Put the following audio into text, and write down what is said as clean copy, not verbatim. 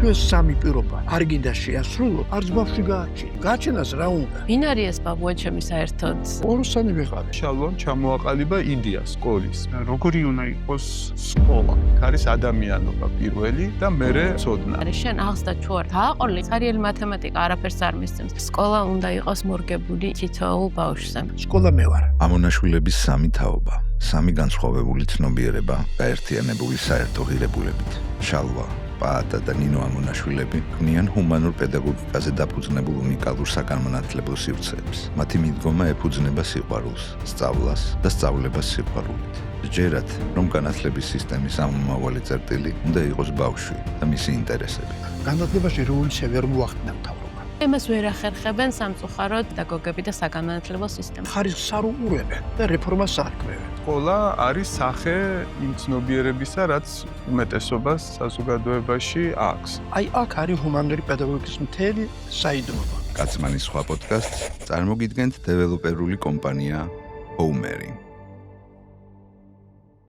თუ ეს სამი პირობა არ გინდა შეასრულო, არც ბავშვი გააჩენას რა უნდა. ვინ არის ეს ბაბუა ჩემი საერთოდ? ოროსანი ვიყავი. შალვამ ჩამოაყალიბა ინდიას სკოლის. როგორი უნდა იყოს სკოლა? არის ადამიანობა პირველი და მერე ცოდნა. არის შენ ახსდა თუ არ დააყოლე ცარიელი მათემატიკა არაფერს არ მისცემს. სკოლა უნდა იყოს მორგებული თითოეულ ბავშვზე. სკოლა მე ვარ. ამონაშვილების სამი თაობა, სამი განსხვავებული ცნობიერება გაერთიანებული საერთო ღირებულებით. შალვა, პაატა და ნინო ამონაშვილები ქმნიან ჰუმანურ პედაგოგიკაზე დაფუძნებულ უნიკალურ საგანმანათლებლო სივრცეებს. მათი მიდგომა ეფუძნება სიყვარულს, სწავლას და სწავლებას სიყვარულით. ჯერათ, რომ განათლების სისტემის ამომავალი წერტილი უნდა იყოს ბავშვი და მისი ინტერესები. განათლებაში რევოლუცია ვერ მოახდინა მთავრობა. ემას ვერ ახერხებენ სამწუხაროდ პედაგოგები და საგანმანათლებლო სისტემა. ხარისხს არ უყურებენ და რეფორმას არ ქმნიან. სკოლა არის სახე იმ ცნობიერებისა, რაც უმეტესობას საზოგადოებაში აქვს. აი აქ არის ჰუმანური პედაგოგიკის მთელი საიდუმლო. კაცმანის სხვა პოდკასტს წარმოგიდგენთ დეველოპერული კომპანია Homeri.